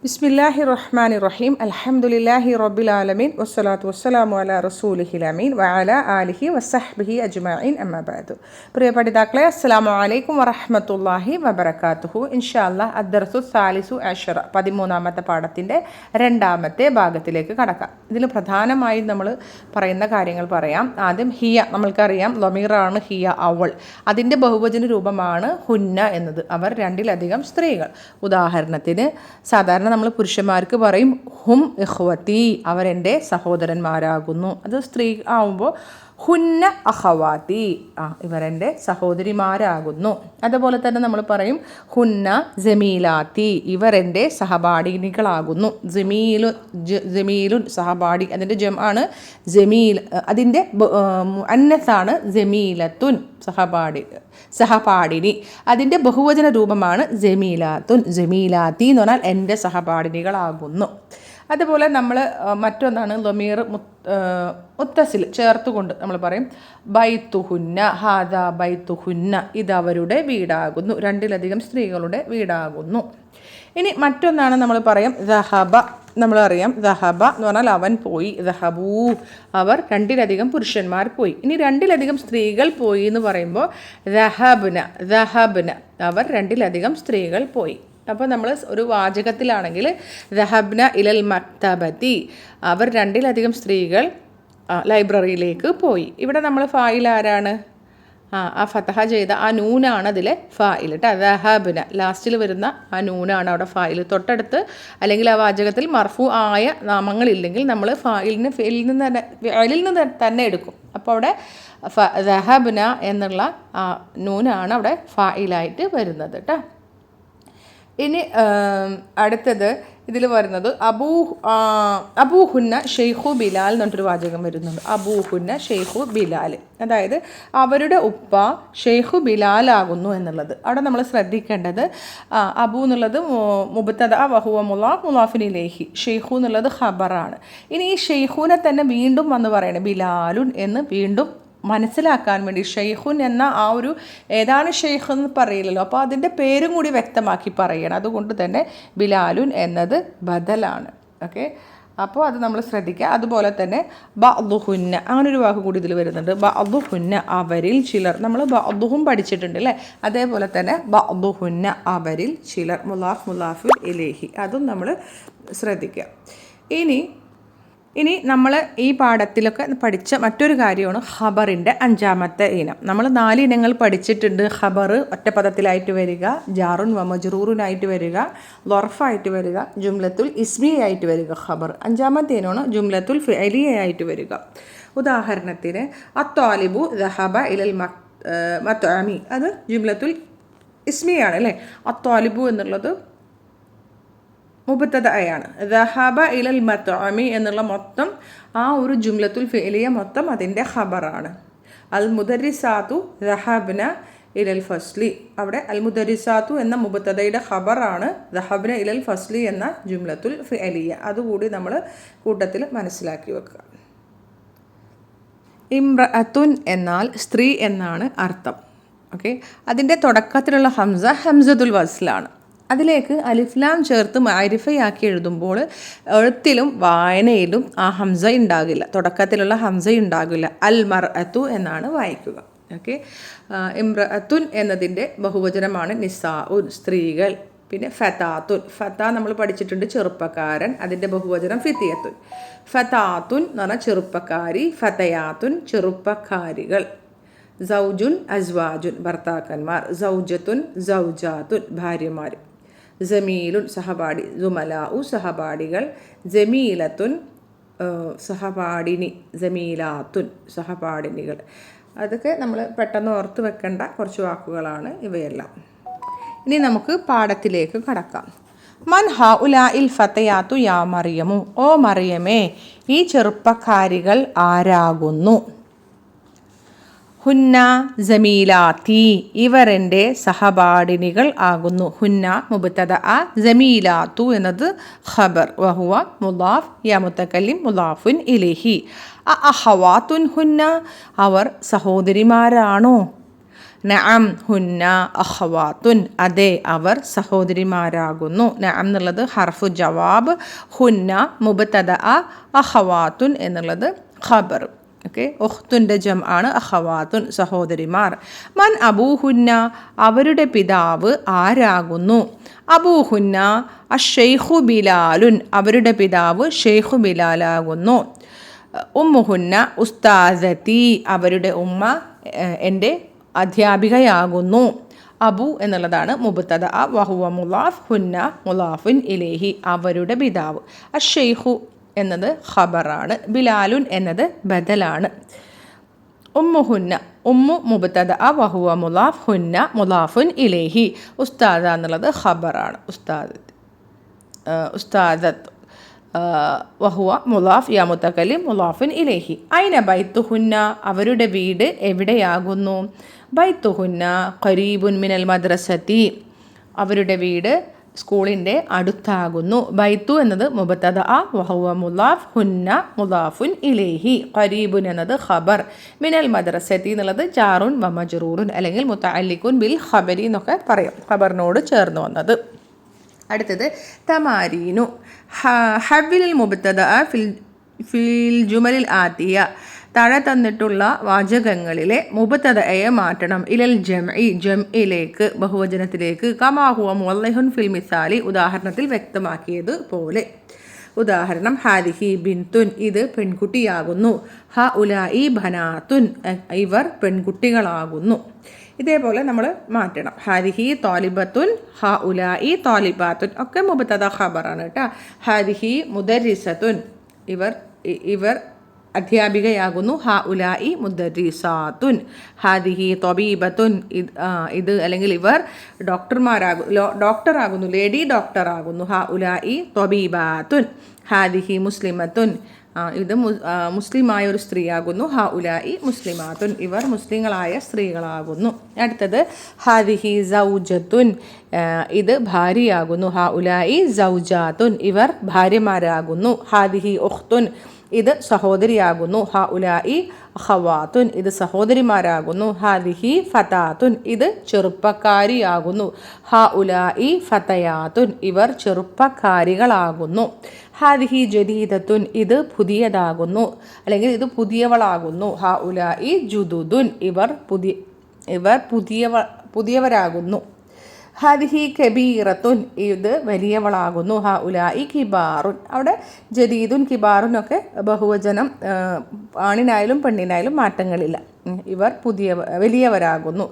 ബിസ്മില്ലാഹി റഹ്മാനി റഹീം അൽഹംദുലില്ലാഹി റബ്ബിൽ ആലമീൻ വസ്സലാത്തു വസ്സലാമു അലാ റസൂലിഹിൽ അമീൻ വഅലാ ആലിഹി വസഹ്ബിഹി അജ്മഈൻ അമ്മാ ബഅദു. പ്രിയ പഠിതാക്കളെ, അസ്സലാമു അലൈക്കും വറഹ്മത്തുള്ളാഹി വബറകാതുഹു. ഇൻഷാ അല്ലാഹ് അദ്ദർസു സാലിസു അശറ 13ാമത്തെ പാഠത്തിൻ്റെ 2ാമത്തെ ഭാഗത്തിലേക്ക് കടക്കാം. ഇതിൽ പ്രധാനമായും നമ്മൾ പറയുന്ന കാര്യങ്ങൾ പറയാം. ആദ്യം ഹിയ, നമ്മൾക്കറിയാം ലമീറാണ് ഹിയ, അവൾ. അതിൻ്റെ ബഹുവചന രൂപമാണ് ഹുന്ന എന്നത്, അവർ രണ്ടിലധികം സ്ത്രീകൾ. ഉദാഹരണത്തിന് സാധാരണ നമ്മൾ പുരുഷന്മാർക്ക് പറയും ഹും ഇഖ്വതി, അവരെൻ്റെ സഹോദരന്മാരാകുന്നു. അത് സ്ത്രീ ആവുമ്പോൾ ഹുന്ന അഖവാതി, ഇവരെൻ്റെ സഹോദരിമാരാകുന്നു. അതുപോലെ തന്നെ നമ്മൾ പറയും ഹുന്ന ജമീലാത്തി, ഇവരെൻ്റെ സഹപാഠിനികളാകുന്നു. ജമീലുൻ സഹപാഠി, അതിൻ്റെ ജം ആണ് ജമീൽ, അതിൻ്റെ അന്നസാണ് ജമീലത്തുൻ സഹപാഠിനി, അതിൻ്റെ ബഹുവചന രൂപമാണ് ജമീലാത്തുൻ. ജമീലാത്തി എന്ന് പറഞ്ഞാൽ എൻ്റെ സഹപാഠിനികളാകുന്നു. അതുപോലെ നമ്മൾ മറ്റൊന്നാണ് ലമീർ മുത്തസിൽ ചേർത്തുകൊണ്ട് നമ്മൾ പറയും ബൈത്തുഹുന്ന, ഹാദ ബൈത്തുഹുന്ന, ഇതവരുടെ വീടാകുന്നു, രണ്ടിലധികം സ്ത്രീകളുടെ വീടാകുന്നു. ഇനി മറ്റൊന്നാണ് നമ്മൾ പറയും ദഹബ. നമ്മളറിയാം ദഹബ എന്ന് പറഞ്ഞാൽ അവൻ പോയി, ദഹബൂ അവർ, രണ്ടിലധികം പുരുഷന്മാർ പോയി. ഇനി രണ്ടിലധികം സ്ത്രീകൾ പോയി എന്ന് പറയുമ്പോൾ ദഹബ്ന അവർ രണ്ടിലധികം സ്ത്രീകൾ പോയി. അപ്പോൾ നമ്മൾ ഒരു വാചകത്തിലാണെങ്കിൽ ദഹബ്ന ഇലൽ മക്തബത്തി, അവർ രണ്ടിലധികം സ്ത്രീകൾ ലൈബ്രറിയിലേക്ക് പോയി. ഇവിടെ നമ്മൾ ഫായിൽ ആരാണ്? ആ ഫതഹ ചെയ്ത ആ നൂനാണ് അതിലെ ഫായിൽ കേട്ടോ. ദഹബ്ന ലാസ്റ്റിൽ വരുന്ന ആ നൂനാണ് അവിടെ ഫായിൽ. തൊട്ടടുത്ത് അല്ലെങ്കിൽ ആ വാചകത്തിൽ മർഫു ആയ നാമങ്ങളില്ലെങ്കിൽ നമ്മൾ ഫായിലിൽ നിന്ന് തന്നെ എടുക്കും. അപ്പോൾ അവിടെ ദഹബ്ന എന്നുള്ള ആ നൂനാണ് അവിടെ ഫായിലായിട്ട് വരുന്നത് കേട്ടോ. ഇനി അടുത്തത് ഇതിൽ വരുന്നത് അബൂഹുന്ന ഷെയ്ഖു ബിലാൽ എന്ന് പറഞ്ഞിട്ടൊരു വാചകം വരുന്നുണ്ട്. അബൂഹുന്ന ഷെയ്ഖു ബിലാൽ, അതായത് അവരുടെ ഉപ്പ ഷെയ്ഖു ബിലാലാകുന്നു എന്നുള്ളത്. അവിടെ നമ്മൾ ശ്രദ്ധിക്കേണ്ടത് അബു എന്നുള്ളത് മുബ്തദ വഹുവ മുലാഫിൻ ഇലൈഹി, ഷെയ്ഖു എന്നുള്ളത് ഖബറാണ്. ഇനി ഈ ഷെയ്ഖുനെ തന്നെ വീണ്ടും വന്ന് പറയണം ബിലാലുൻ എന്ന് വീണ്ടും മനസ്സിലാക്കാൻ വേണ്ടി. ഷെയ്ഖുൻ എന്ന ആ ഒരു ഏതാണ് ഷെയ്ഖ് എന്ന് പറയില്ലല്ലോ, അപ്പോൾ അതിൻ്റെ പേരും കൂടി വ്യക്തമാക്കി പറയണം. അതുകൊണ്ട് തന്നെ ബിലാലുൻ എന്നത് ബദലാണ്. ഓക്കെ, അപ്പോൾ അത് നമ്മൾ ശ്രദ്ധിക്കുക. അതുപോലെ തന്നെ ബഅ്ദുഹുന്ന, അങ്ങനൊരു വാക്ക് കൂടി ഇതിൽ വരുന്നുണ്ട്. ബഅ്ദുഹുന്ന അവരിൽ ചിലർ, നമ്മൾ ബഅ്ദുഹും പഠിച്ചിട്ടുണ്ട് അല്ലേ. അതേപോലെ തന്നെ ബഅ്ദുഹുന്ന അവരിൽ ചിലർ, മുലാഫുൽ ഇലൈഹി, അതും നമ്മൾ ശ്രദ്ധിക്കുക. ഇനി നമ്മൾ ഈ പാഠത്തിലൊക്കെ പഠിച്ച മറ്റൊരു കാര്യമാണ് ഖബറിൻ്റെ 5ാമത്തെ ഇനം. നമ്മൾ 4 ഇനങ്ങൾ പഠിച്ചിട്ടുണ്ട്. ഖബർ ഒറ്റപ്പദത്തിലായിട്ട് വരിക, ജാറുൻ വ മജ്റൂറുനായിട്ട് വരിക, ലൊർഫായിട്ട് വരിക, ജുംലത്തുൽ ഇസ്മിയായിട്ട് വരിക. ഖബർ 5ാമത്തെ ഇനമാണ് ജുംലത്തുൽ ഫിഅലിയായിട്ട് വരിക. ഉദാഹരണത്തിന് അത്വാലിബു ദഹബ ഇലൽ മത്അമി, അത് ജുംലത്തുൽ ഇസ്മിയാണ് അല്ലേ. അത്വാലിബു എന്നുള്ളത് മുബ്തദഅയാണ്. ദഹബ ഇലൽ മത്അമി എന്നുള്ള മൊത്തം ആ ഒരു ജുംലത്തുൽ ഫിഅലിയ മൊത്തം അതിൻ്റെ ഖബറാണ്. അൽ മുദരിസാത്തു ദഹബ്ന ഇലൽ ഫസ്ലി, അവിടെ അൽ മുദരിസാത്തു എന്ന മുബ്തദയുടെ ഖബറാണ് ദഹബ്ന ഇലൽ ഫസ്ലി എന്ന ജുംലത്തുൽ ഫിഅലിയ. അതുകൂടി നമ്മൾ കൂട്ടത്തിൽ മനസ്സിലാക്കി വെക്കുക. ഇംറഅത്തുൻ എന്നാൽ സ്ത്രീ എന്നാണ് അർത്ഥം. ഓക്കെ, അതിൻ്റെ തുടക്കത്തിലുള്ള ഹംസത്തുൽ വസ്ലാണ്. അതിലേക്ക് അലിഫ്ലാം ചേർത്ത് മാരിഫയാക്കി എഴുതുമ്പോൾ എഴുത്തിലും വായനയിലും ആ ഹംസ ഉണ്ടാകില്ല, തുടക്കത്തിലുള്ള ഹംസ ഉണ്ടാകില്ല. അൽ മർഅത്തു എന്നാണ് വായിക്കുക. ഓക്കെ, ഇംറഅത്തുൻ എന്നതിൻ്റെ ബഹുവചനമാണ് നിസാഉൻ, സ്ത്രീകൾ. പിന്നെ ഫതാത്തുൻ, ഫത നമ്മൾ പഠിച്ചിട്ടുണ്ട് ചെറുപ്പക്കാരൻ, അതിൻ്റെ ബഹുവചനം ഫിത്തിയത്തുൻ. ഫതാത്തുൻ എന്ന് പറഞ്ഞാൽ ചെറുപ്പക്കാരി, ഫതയാത്തുൻ ചെറുപ്പക്കാരികൾ. സൗജുൻ അസ്വാജുൻ ഭർത്താക്കന്മാർ, സൗജത്തുൻ സൗജാത്തുൻ ഭാര്യമാർ. ജമീലുൻ സഹപാഠി, ജുമലാഉ സഹപാഠികൾ, ജമീലത്തുൻ സഹപാഠിനി, ജമീലാത്തുൻ സഹപാഠിനികൾ. അതൊക്കെ നമ്മൾ പെട്ടെന്ന് ഓർത്ത് വെക്കേണ്ട കുറച്ച് വാക്കുകളാണ് ഇവയെല്ലാം. ഇനി നമുക്ക് പാഠത്തിലേക്ക് കടക്കാം. മൻ ഹഉലാഇൽ ഫതയാത്തു യാ മറിയമു, ഓ മറിയമേ ഈ ചെറുപ്പക്കാരികൾ ആരാകുന്നു? ഹുന്ന ജമീലാത്തി, ഇവർ എൻ്റെ സഹപാഠിനികൾ ആകുന്നു. ഹുന്ന മുബ്തദഅ, ജമീലാത്തു എന്നത് ഖബർ, വഹുവ മുദാഫ്, യാ മുതകല്ലിം മുദാഫുൻ ഇലൈഹി. അഖവാത്തുൻ ഹുന്ന, അവർ സഹോദരിമാരാണോ? നഅം ഹുന്ന അഖവാത്തുൻ, അതെ അവർ സഹോദരിമാരാകുന്നു. നഅം എന്നുള്ളത് ഹർഫു ജവാബ്, ഹുന്ന മുബ്തദ, അഖവാത്തുൻ എന്നുള്ളത് ഖബർ. ഓക്കെ, ഉഖ്തുൻ്റെ ജം ആണ് അഖവാത്തുൻ, സഹോദരിമാർ. മൻ അബൂഹുന്ന, അവരുടെ പിതാവ് ആരാകുന്നു? അബൂഹുന്ന അഷെയ്ഖു ബിലാലുൻ, അവരുടെ പിതാവ് ഷെയ്ഖു ബിലാലാകുന്നു. ഉമ്മുഹുന്ന ഉസ്താദത്തി, അവരുടെ ഉമ്മ എൻ്റെ അധ്യാപികയാകുന്നു. അബു എന്നുള്ളതാണ് മുബ്തദ, വഹുവ മുലാഫ്, ഹുന്ന മുലാഫുൻ ഇലൈഹി, അവരുടെ പിതാവ്. അഷെയ്ഖു എന്നത് ഖബറാണ്, ബിലാലുൻ എന്നത് ബദലാണ്. ഉമ്മുഹുന്ന, ഉമ്മു മുബ്തദ, വഹുവ മുലാഫ്, ഹുന്ന മുലാഫുൻ ഇലൈഹി. ഉസ്താദ എന്നുള്ളത് ഖബറാണ്, ഉസ്താദത്ത് വഹുവ മുലാഫ്, യാ മുത്തക്കല്ലിം മുലാഫുൻ ഇലൈഹി. ഐന ബൈത്തുഹുന്ന, അവരുടെ വീട് എവിടെയാകുന്നു? ബൈത്തുഹുന്ന ഖരീബുൻ മിനൽ മദ്രസത്തി, അവരുടെ വീട് സ്കൂളിൻ്റെ അടുത്താകുന്നു. ബൈത്തു എന്നത് മുബ്തദ, വഹുവ മുലാഫ്, ഹുന്ന മുലാഫുൻ ഇലൈഹി. ഖരീബുൻ എന്നത് ഖബർ, മിനൽ മദ്രസത്തി എന്നുള്ളത് ജാറുൻ വ മജ്റൂറുൻ അല്ലെങ്കിൽ മുതഅല്ലിഖുൻ ബിൽ ഖബരി എന്നൊക്കെ പറയും, ഖബറിനോട് ചേർന്ന് വന്നത്. അടുത്തത് തമാരീനു. ഹവ്വിൽ മുബ്തദ ഫിൽ ജുമലിൽ ആതിയ, താഴെ തന്നിട്ടുള്ള വാചകങ്ങളിലെ മുബ്തദയെ മാറ്റണം. ഇലൽ ജംഇ, ജംഇലേക്ക്, ബഹുവചനത്തിലേക്ക്. കമാ ഹുവ മുവല്ലഹുൻ ഫിൽ മിസാലി, ഉദാഹരണത്തിൽ വ്യക്തമാക്കിയത് പോലെ. ഉദാഹരണം, ഹാദിഹി ബിൻതുൻ, ഇത് പെൺകുട്ടിയാകുന്നു. ഹ ഉലായി ബനാത്തുൻ, ഇവർ പെൺകുട്ടികളാകുന്നു. ഇതേപോലെ നമ്മൾ മാറ്റണം. ഹാദിഹി തോലിബത്തുൻ, ഹ ഉലായി തോലിബാത്തുൻ, ഒക്കെ മുബ്തദ ഖബറാണ് കേട്ടോ. ഹാദിഹി മുദരിസത്തുൻ, ഇവർ അധ്യാപികയാകുന്നു. ഹ ഉലായി മുദരിസാത്തുൻ. ഹാദിഹി തൊബീബത്തുൻ, ഇത് അല്ലെങ്കിൽ ഇവർ ഡോക്ടറാകുന്നു, ലേഡി ഡോക്ടറാകുന്നു. ഹ ഉലായി തൊബീബാത്തുൻ. ഹാദിഹി മുസ്ലിമത്തുൻ, ഇത് മുസ്ലിമായ ഒരു സ്ത്രീയാകുന്നു. ഹ ഉലായി മുസ്ലിമാത്തുൻ, ഇവർ മുസ്ലിങ്ങളായ സ്ത്രീകളാകുന്നു. അടുത്തത് ഹാദിഹി സൗജത്തുൻ, ഇത് ഭാര്യയാകുന്നു. ഹ ഉലായി സൗജാത്തുൻ, ഇവർ ഭാര്യമാരാകുന്നു. ഹാദിഹി ഉഖ്തുൻ, ഇത് സഹോദരിയാകുന്നു. ഹ ഉലായി ഖവാത്തുൻ, ഇത് സഹോദരിമാരാകുന്നു. ഹാദിഹി ഫതാത്തുൻ, ഇത് ചെറുപ്പക്കാരിയാകുന്നു. ഹ ഉലായി ഫതയാത്തുൻ, ഇവർ ചെറുപ്പക്കാരികളാകുന്നു. ഹാദിഹി ജദീദത്തുൻ, ഇത് പുതിയതാകുന്നു അല്ലെങ്കിൽ ഇത് പുതിയവളാകുന്നു. ഹ ഉലായി ജുദുദുൻ, ഇവർ പുതിയവരാകുന്നു. ഹാദിഹി കബീറത്തുൻ, ഇത് വലിയവളാകുന്നു. ഹ ഉലായി കിബാറുൻ, അവിടെ ജദീദുൻ കിബാറുൻ ഒക്കെ ബഹുവചനം, ആണിനായാലും പെണ്ണിനായാലും മാറ്റങ്ങളില്ല. ഇവർ വലിയവരാകുന്നു.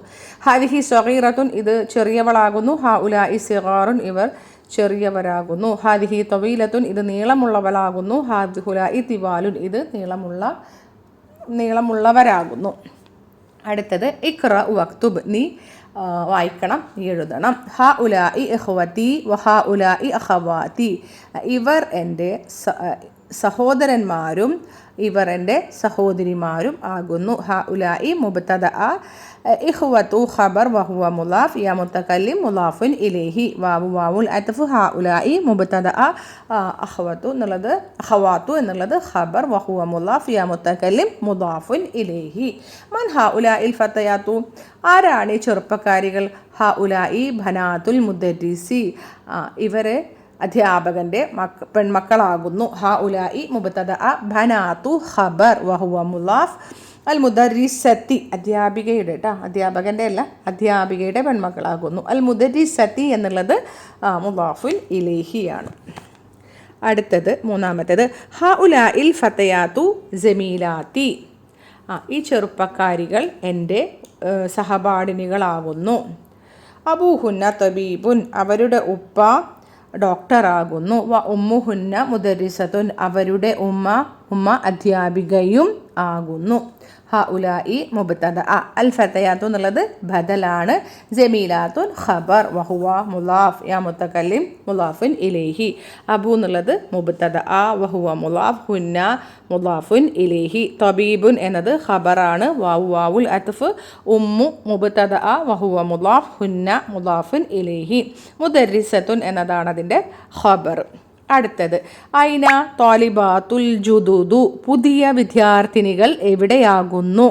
ഹാദിഹി സഗീറത്തുൻ, ഇത് ചെറിയവളാകുന്നു. ഹ ഉലായി സിഗാറുൻ, ഇവർ ചെറിയവരാകുന്നു. ഹാദിഹി തവീലത്തുൻ, ഇത് നീളമുള്ളവളാകുന്നു. ഹാദിഹുലായി തിവാലുൻ, ഇത് നീളമുള്ളവരാകുന്നു. അടുത്തത് ഇഖ്റ വക്തുബ്, നീ വായിക്കണം, എഴുതണം. ഹ ഉലായി ഇഖ്വതി വഹ ഉലായി അഖവാതി, ഇവർ എൻ്റെ സഹോദരന്മാരും ഇവർ എൻ്റെ സഹോദരിമാരും ആകുന്നു. ഹ ഉലായി മുബ്തദ, ഇഖ്വതു ഖബർ വഹുവ മുലാഫ്, യാ മുത്തകല്ലിം മുലാഫുൻ ഇലൈഹി. വാവുൽ അത്ഫ്. ഹ ഉലായി മുബ്തദ, അഖവാത്തു എന്നുള്ളത് ഖബർ, വഹുവ മുലാഫ്, യാ മുത്തകല്ലിം മുലാഫുൻ ഇലൈഹി. മൻ ഹ ഉലായിൽ ഫതയാത്തു, ആരാണ് ചെറുപ്പക്കാരികൾ? ഹ ഉലായി ബനാത്തുൽ മുദരിസി, ഇവരെ അധ്യാപകൻ്റെ പെൺമക്കളാകുന്നു. ഹ ഉലായി മുബ്തദ, ബനാത്തു ഖബർ, വഹുവ മുലാഫ്, അൽ മുദരിസത്തി, അധ്യാപികയുടെ അധ്യാപകൻ്റെ അല്ല, അധ്യാപികയുടെ പെൺമക്കളാകുന്നു. അൽ മുദരിസത്തി എന്നുള്ളത് മുലാഫുൽ ഇലൈഹിയാണ്. അടുത്തത് മൂന്നാമത്തേത് ഹ ഉലായിൽ ഫതയാത്തു ജമീലാത്തി, ഈ ചെറുപ്പക്കാരികൾ എൻ്റെ സഹപാഠിനികളാകുന്നു. അബൂഹുന്ന തബീബുൻ, അവരുടെ ഉപ്പ ഡോക്ടറാകുന്നു. വ ഉമ്മുഹുന്ന മുദരിസത്തുൻ, അവരുടെ ഉമ്മ അധ്യാപികയും ആകുന്നു. ഹ ഉലായി മുബ്തദ, അൽ ഫതയാത്തു എന്നുള്ളത് ബദലാണ്. ജമീലാത്തുൻ ഖബർ, വഹുവ മുലാഫ്, യാ മുത്തകല്ലിം മുലാഫുൻ ഇലൈഹി. അബു എന്നുള്ളത് മുബ്തദ, വഹുവ മുലാഫ്, ഹുന്ന മുലാഫുൻ ഇലൈഹി. തബീബുൻ എന്നത് ഖബറാണ്. വാവുൽ അത്ഫ്. ഉമ്മു മുബ്തദ, വഹുവ മുലാഫ്, ഹുന്ന മുലാഫുൻ ഇലൈഹി. മുദരിസത്തുൻ എന്നതാണ് അതിൻ്റെ ഖബർ. അടുത്തത് ഐന തോലിബാത്തുൽ ജുദുദു, പുതിയ വിദ്യാർത്ഥിനികൾ എവിടെയാകുന്നു?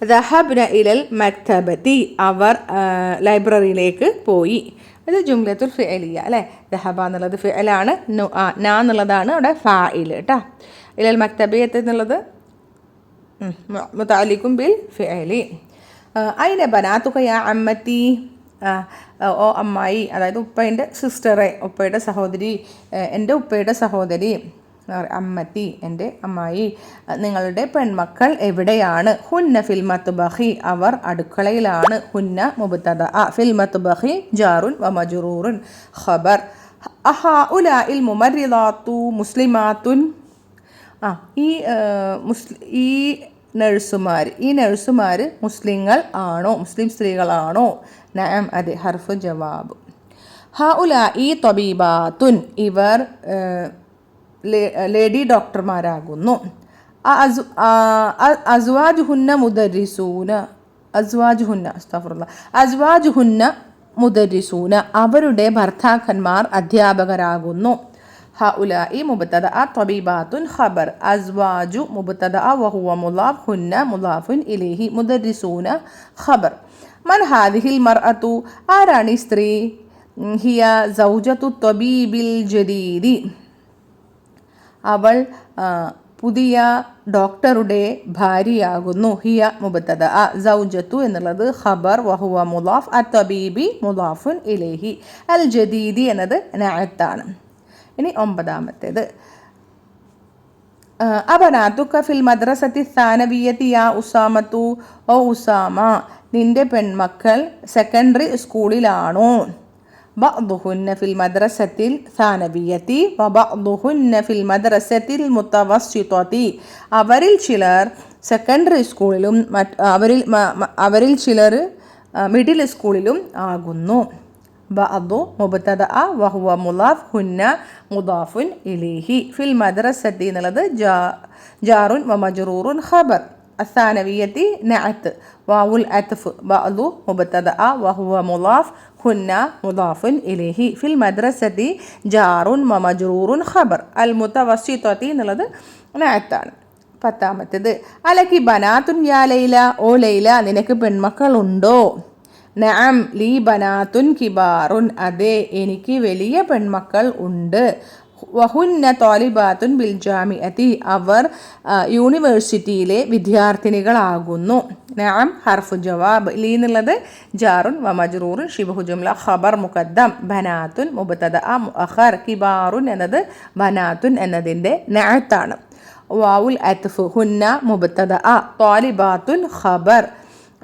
ദഹബ്ന ഇലൽ മക്തബത്തി അവർ ലൈബ്രറിയിലേക്ക് പോയി. ഇത് ജുംലത്തുൽ ഫിഅലിയ അല്ലേ. ദഹബ എന്നുള്ളത് ഫിഅലാണ്, നാ എന്നുള്ളതാണ് അവിടെ ഫാഇൽ കേട്ടോ. ഇലൽ മക്തബിയത്ത് എന്നുള്ളത് മുതഅല്ലിഖും ബിൽ ഫിഅലി. അയിന ബനാതുക യാ അമ്മത്തി, ഓ അമ്മായി, അതായത് ഉപ്പയുടെ സിസ്റ്ററെ, ഉപ്പയുടെ സഹോദരി, എൻ്റെ ഉപ്പയുടെ സഹോദരി, അമ്മത്തി എൻ്റെ അമ്മായി, നിങ്ങളുടെ പെൺമക്കൾ എവിടെയാണ്? ഹുന്ന ഫിൽ മത്ബഖി അവർ അടുക്കളയിലാണ്. ഹുന്ന മുബ്തദ, ഫിൽ മത്ബഖി ജാറുൻ വ മജ്റൂറുൻ ഖബർ. ഹഉലാഇൽ മുമർരിദാത്തു മുസ്ലിമാത്തുൻ, ഈ നഴ്സുമാർ മുസ്ലിങ്ങൾ ആണോ, മുസ്ലിം സ്ത്രീകളാണോ? നഅം അതെ, ഹർഫ് ജവാബ്. ഹഉലാഇ തബീബാത്തുൻ ഇവർ ലേഡി ഡോക്ടർമാരാകുന്നു. അസ്വാജുഹുന്ന മുദരിസൂന, അസ്വാജുഹുന്ന മുദരിസൂന അവരുടെ ഭർത്താക്കന്മാർ അധ്യാപകരാകുന്നു. ഹഉലാഇ മുബ്തദഅ തബീബാത്തുൻ ഖബർ. അസ്വാജു മുബ്തദഅ വഹുവ മുളാഫ്, ഹുന്ന മുളാഫുൻ ഇലൈഹി, മുദരിസൂന ഖബർ. മൻ ഹാദിഹിൽ മർഅതു ആരാണി സ്ത്രീ? ഹിയ സൗജത്തു തബീബിൽ ജദീദി അവൾ പുതിയ ഡോക്ടറുടെ ഭാര്യയാകുന്നു. ഹിയ മുബ്തദഅ, സൗജത്തു എന്നുള്ളത് ഖബർ, വഹുവ മുളാഫ്, അത്തബീബി മുളാഫുൻ ഇലൈഹി, അൽ ജദീദി എന്നത് നഅത്താണ്. ഇനി 9ാമത്തേത്, അബനാതുക ഫിൽ മദ്രസത്തി സാനവിയത്തി യാ ഉസാമത്തു, ഓ ഉസാമ നിന്റെ പെൺമക്കൾ സെക്കൻഡറി സ്കൂളിലാണോ? ബഅ്ദുഹുന്ന ഫിൽ മദ്രസത്തിൽ സാനവിയത്തി വബഅ്ദുഹുന്ന ഫിൽ മദ്രസത്തിൽ മുത്തവസ്സിതത്തി അവരിൽ ചിലർ സെക്കൻഡറി സ്കൂളിലും അവരിൽ ചിലർ മിഡിൽ സ്കൂളിലും ആകുന്നു. ബഅ്ദു മുബ്തദഅ വഹുവ മുളാഫ്, ഹുന്ന മുദാഫുൻ ഇലൈഹി, ഫിൽ മദ്രസത്തി എന്നുള്ളത് ജാറുൻ വ മജ്റൂറുൻ ഖബർ. അസാനവിയത്തി നഅത്ത്, വാവുൽ അത്ഫ്, ബഅ്ദു മുബ്തദഅ വഹുവ മുളാഫ്, ഹുന്ന മുദാഫുൻ ഇലൈഹി, ഫിൽ മദ്രസത്തി ജാറുൻ വ മജ്റൂറുൻ ഖബർ. അൽ മുതവസ്സിതത്തി എന്നുള്ളത് നഅത്താണ്. 10ാമത്തേത്, അലക്കി ബനാത്തുൻ യാ ലൈല, ഓ ലൈല നിനക്ക് പെൺമക്കൾ ഉണ്ടോ? നഅം ലീ ബനാത്തുൻ കിബാറുൻ അതെ എനിക്ക് വലിയ പെൺമക്കൾ ഉണ്ട്. വഹുന്ന താലിബാത്തുൻ ബിൽ ജാമിഅത്തി അവർ യൂണിവേഴ്സിറ്റിയിലെ വിദ്യാർത്ഥിനികളാകുന്നു. നഅം ഹർഫു ജവാബ്. ലീ എന്നുള്ളത് ജാറുൻ വ മജ്റൂറുൻ ശിബ്ഹു ജുംല ഖബർ മുഖദ്ദം. ബനാത്തുൻ മുബ്തദഅ മുഅഖർ, കിബാറുൻ എന്നത് ബനാത്തുൻ എന്നതിൻ്റെ നഅത്താണ്. വാവുൽ അത്ഫ്, ഹുന്ന മുബ്തദഅ, താലിബാത്തുൻ ഖബർ,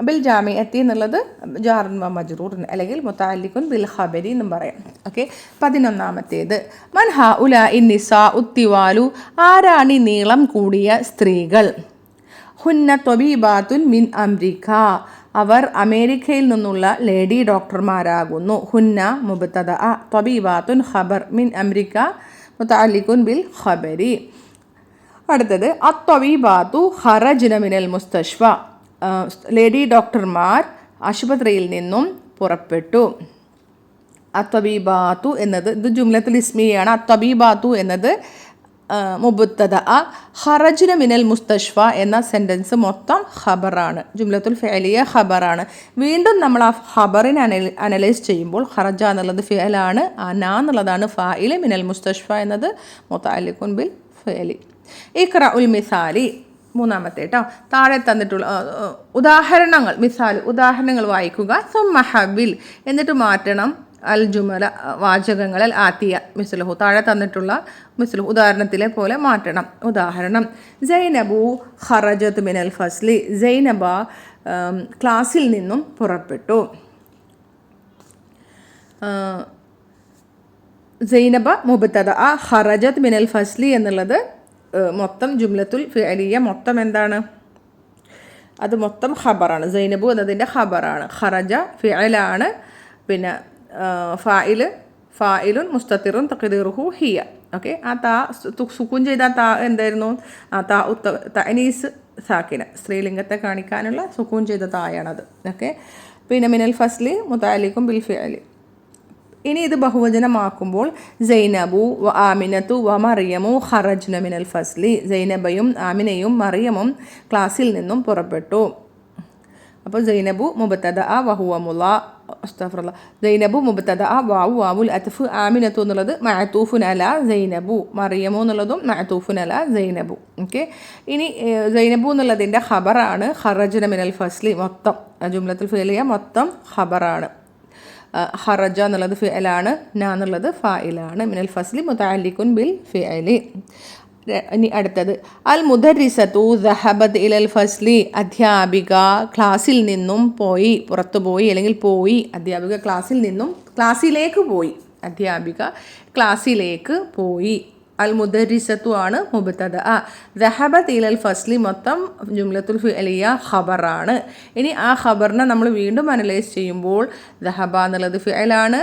ബിൽ ജാമിഅത്തി എന്നുള്ളത് ജാറുൻ വ മജ്റൂറുൻ അല്ലെങ്കിൽ മുതഅല്ലിഖുൻ ബിൽ ഖബരി എന്നും പറയാം. ഓക്കെ. 11ാമത്തേത്, മൻ ഹഉലാഇ നിസാഉ തിവാലു ആരാണി നീളം കൂടിയ സ്ത്രീകൾ? ഹുന്ന തബീബാത്തുൻ മിൻ അംരിക്ക അവർ അമേരിക്കയിൽ നിന്നുള്ള ലേഡി ഡോക്ടർമാരാകുന്നു. ഹുന്ന മുബ്തദഅ, തബീബാത്തുൻ ഖബർ, മിൻ അംരിക്ക മുതഅല്ലിഖുൻ ബിൽ ഖബരി. അടുത്തത്, അത്തബീബാത്തു ഖറജ്ന മിനൽ മുസ്തശ്ഫ ലേഡി ഡോക്ടർമാർ ആശുപത്രിയിൽ നിന്നും പുറപ്പെട്ടു. അത്തബീബാത്തു എന്നത് ഇത് ജുംലത്തുൽ ഇസ്മിയാണ്. അത്തബീബാത്തു എന്നത് മുബ്തദഅ, ഖറജ്ന മിനൽ മുസ്തശ്ഫ എന്ന സെൻറ്റൻസ് മൊത്തം ഖബറാണ്. ജുംലത്തുൽ ഫിഅലിയ ഖബറാണ്. വീണ്ടും നമ്മൾ ആ ഖബറിനെ അനലൈസ് ചെയ്യുമ്പോൾ ഖറജ എന്നുള്ളത് ഫിഅലാണ്, നാ എന്നുള്ളതാണ് ഫാഇൽ, മിനൽ മുസ്തശ്ഫ എന്നത് മുതഅല്ലിഖുൻ ബിൽ ഫിഅലി. ഇഖ്റഉൽ മിസാലി 3ാമത്തെ കേട്ടോ. താഴെ തന്നിട്ടുള്ള ഉദാഹരണങ്ങൾ വായിക്കുക. സുമ്മ ഹബിൽ എന്നിട്ട് മാറ്റണം അൽ ജുമല വാചകങ്ങളിൽ ആത്തിയ മിസ്ലുഹു താഴെ തന്നിട്ടുള്ള മിസ്ലുഹു ഉദാഹരണത്തിലെ പോലെ മാറ്റണം. ഉദാഹരണം, സൈനബു ഖറജത് മിനൽ ഫസ്ലി സൈനബ ക്ലാസ്സിൽ നിന്നും പുറപ്പെട്ടു. സൈനബ മുബ്തദഅ, ഖറജത് മിനൽ ഫസ്ലി എന്നുള്ളത് മൊത്തം ജുംലത്തുൽ ഫിഅലിയ മൊത്തം എന്താണ്? അത് മൊത്തം ഖബറാണ്. സൈനബു എന്നതിൻ്റെ ഖബറാണ്. ഖറജ ഫിഅലാണ്, പിന്നെ ഫായിലുൻ മുസ്തത്തിറുൻ തഖ്ദീറുഹു ഹിയ. ഓക്കെ. ആ താ സുക്കൂൻ ചെയ്ത താ എന്തായിരുന്നു? തഅനീസ് സാക്കിന സ്ത്രീലിംഗത്തെ കാണിക്കാനുള്ള സുക്കൂൻ ചെയ്ത തായാണത്. ഓക്കെ. പിന്നെ മിനൽ ഫസ്ലി മുതഅല്ലിഖുൻ ബിൽ ഫിഅലി. ഇനി ഇത് ബഹുവചനമാക്കുമ്പോൾ സൈനബു വ ആമിനത്തു വ മറിയമു ഖറജ്ന മിനൽ ഫസ്ലി സൈനബയും ആമിനയും മറിയമും ക്ലാസ്സിൽ നിന്നും പുറപ്പെട്ടു. അപ്പോൾ സൈനബു മുബത്തദ വഹുവ മുലാ അസ്തഗ്ഫിറുല്ലാ. സൈനബു മുബത്തദ വാവുൽ അത്ഫ്. ആമിനത്തു എന്നുള്ളത് മഅതൂഫുൻ അലാ സൈനബു. മറിയമു എന്നുള്ളതും മഅതൂഫുൻ അലാ സൈനബു. ഓക്കെ. ഇനി സൈനബു എന്നുള്ളതിൻ്റെ ഖബറാണ് ഖറജന മിനൽ ഫസ്ലി. മൊത്തം ജുംലത്തുൽ ഫിഅലിയ മൊത്തം ഖബറാണ്. ഖറജ എന്നുള്ളത് ഫിഅലാണ്, ന എന്നുള്ളത് ഫായിലാണ്. മിനൽ ഫസ്ലി മുതഅല്ലിഖുൻ ബിൽ ഫിഅലി. ഇനി അടുത്തത് അൽ മുദരിസത്തു ദഹബത് ഇലൽ ഫസ്ലി. അധ്യാപിക ക്ലാസ്സിൽ നിന്നും പോയി, പുറത്തു പോയി അല്ലെങ്കിൽ പോയി. അധ്യാപിക ക്ലാസ്സിൽ നിന്നും ക്ലാസ്സിലേക്ക് പോയി. അധ്യാപിക ക്ലാസ്സിലേക്ക് പോയി. അൽ മുദരിസത്തു ആണ് മുബ്തദ. ദഹബത് ഇലൽ ഫസ്ലി മൊത്തം ജുംലത്തുൽ ഫിഅലിയ ഖബറാണ്. ഇനി ആ ഖബറിനെ നമ്മൾ വീണ്ടും അനലൈസ് ചെയ്യുമ്പോൾ ദഹബ എന്നുള്ളത് ഫിഅലാണ്,